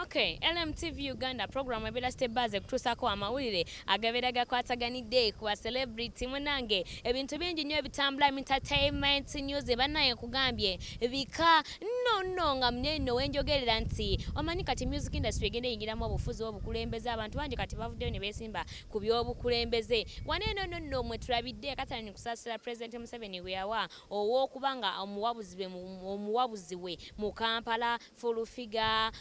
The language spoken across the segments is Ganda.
Okay, LMTV Uganda program ebera stebaze kutusako amawulire agabera gakwataganidde ku celebrity munange ebintu bingi nnyo ebitambula entertainment news banaye kugambye bika no nga mneno wenjogerera nti omanyi kati music industry egenda yingiramu obufuzi obukulembeze abantu bangi kati bavuddeyo ne besimba ku by'obukulembeze waneno no mwe tulabidde katani kusasira President Museveni weyawa ow'okubanga omuwabuzi we mu Kampala full figure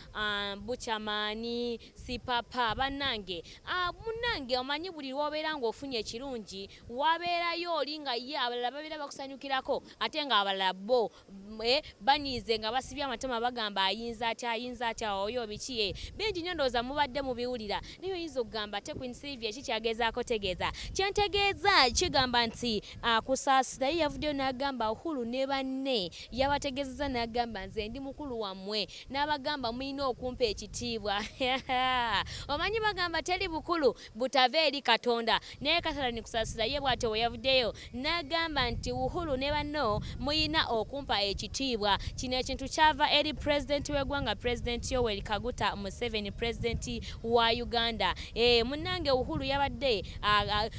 buchamani sipapa banange munange omanyi buli wobeera ng'ofunye ekirungi wabeerayo olinga ye abalala babeera bakusanyukirako ate nga abalala bo banyize nga basibye amatama bagamba ayinza atya oyo biki bingi nnyo ndowooza mubadde mubiwulira naye oyinza okugamba ate Queen Sylvia eki kyagezaako tegeeza kyentegeeza kigamba nti kusaasira ye yavuddeyo n'agamba uhuru ne banne yabategeezeza n'agamba nze ndi mukulu wammwe n'abagamba mulina okumpa ekitiibwa omanyi bagamba teri bukulu butave eri Katonda naye Kasarani kusaasira ye bw'atyo bwe yavuddeyo n'agamba nti uhuru ne banno mulina okumpa ekitiibwa kino ekintu kyava eri president w'eggwanga President Yoweri Kaguta Museveni president wa Uganda munnange uhuru yabadde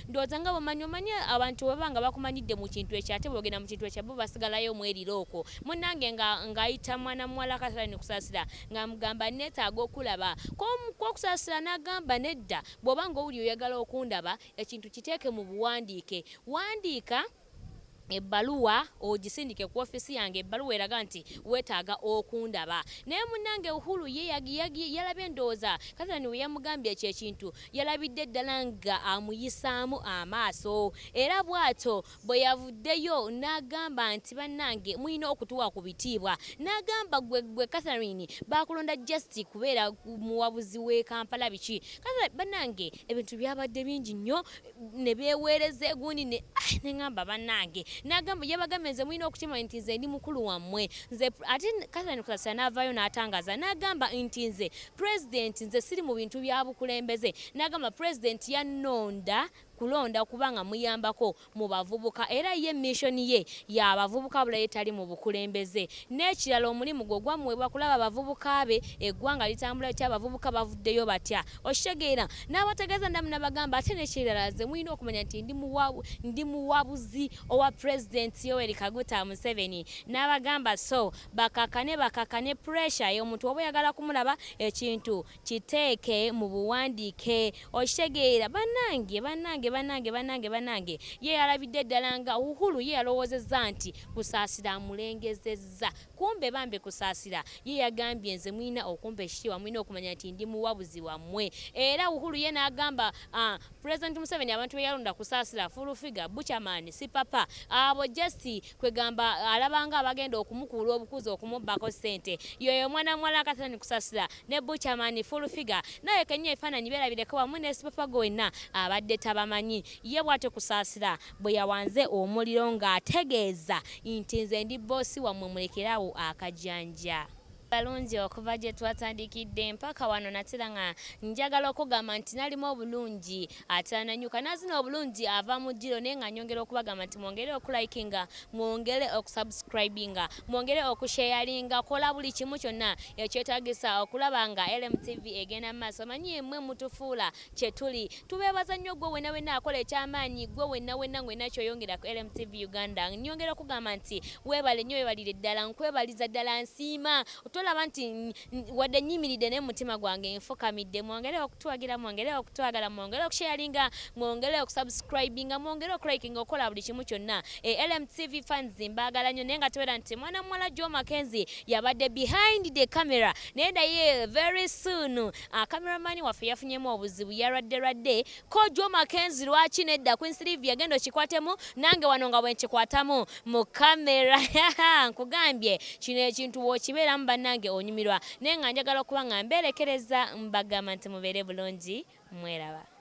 ndowooza nga omanyi abantu webanga bakumanyidde mu kintu ekyo ate bwogenda mu kintu ekyo bo basigalayo omweriro okwo munnange ng'ayita mwana muwala Kasarani kusaasira nga mugamba neetaaga okulaba kwokusaasira n'agamba nedda bw'oba ng'owuli oyagala okundaba ekintu kiteeke mu buwandiike wandiika ebbaluwa ogisindike ku ofisi yange ebbaluwa eraga nti weetaaga okundaba naye munnange uhuru ye yalabye endowooza Kasarani we yamugambye ekyo ekintu yalabidde ddala nga amuyisaamu amaaso era bw'atyo bwe yavuddeyo n'agamba nti bannange mulina okutuwa ku bitiibwa n'agamba gwe Kasarani bakulonda just kubeera muwabuzi w'e Kampala biki bannange ebintu byabadde bingi nnyo ne byeweereza egundi ne ngamba bannange n'agamba yabagamba nze mulina okukima nti nze ndi mukulu wammwe nze ate Kasarani kusaasira n'avaayo n'atangaza n'agamba nti nze president nze siri mu bintu bya bukulembeze n'agamba president yannonda kulonda kubanga muyambako mu bavubuka era ye mission ye y'abavubuka bula yetali mu bukulembeze n'ekirala omulimu gwo gwamuweebwa kulaba abavubuka be eggwanga litambula litya abavubuka bavuddeyo batya okitegeera n'abategeeza ndamu n'abagamba ate n'ekirala nze mulina okumanya nti ndi muwabuzi owa President Yoweri Kaguta Museveni n'abagamba so bakakane pressure y'omuntu oba oyagala kumulaba ekintu kiteeke mu buwandiike okitegeera bannange ye yalabidde ddala nga uhuru ye yalowoozezza nti kusaasira amulengezezza kumbe bambe kusaasira ye yagambye nze mulina okumpa ekitiibwa mulina okumanya nti ndi muwabuzi wammwe era uhuru ye n'agamba President Museveni abantu be yalonda kusaasira full figure buchamani sipapa abo just kwegamba alabanga abagenda okumukuula obukuzi okumubbako ssente yoyo mwana muwala Kasarani kusaasira ne buchamani full figure naye kenya efaananyi beerabireko wamu ne sipapa gwenna abadde tabamanyi ye bw'atyo kusaasira bwe yawanze omuliro ng'ategeeza nti nze ndi boosi wammwe mulekerawo akajanja balungi okuva gye twatandikidde mpaka wano natera nga njagala okugamba nti nalimu obulungi atananyuka nazina obulungi ava mu ddiro naye nga nyongera okubagamba nti mwongere okulikinga mwongere okusubscribinga mwongere okusharinga kola buli kimu kyonna ekyetaagisa okulaba nga LMTV egenda mu maaso manyi emmwe mutufuula kye tuli tubeebaza nnyo gwe wenna akola ekyamaanyi gwe wenna kyoyongera ku LMTV Uganda nyongera okugamba nti weebale nnyo weebalire ddala nkwebaliza ddala nsiima olaba nti wadde nnyimiridde naye mutima gwange nfukamidde mwongere okutuwagira mwongere okutwagala mwongere okusharinga mwongere okusubscribinga mwongere okulikinga okola buli kimu kyonna LMTV fans mbaagala nnyo naye nga tubeera nti mwana muwala Joe Mackenzie yabadde behind the camera naye naye very soon cameraman waffe yafunyemu obuzibu yalwadde ko Joe Mackenzie lwaki nedda Queen Sylvia genda okikwatemu nange wano nga bwe nkikwatamu mu kamera nkugambye kino ekintu bw'okibeeramu bannange onyumirwa naye nga njagala okuba nga mberekereza mbagamba nti mubeere bulungi mweraba.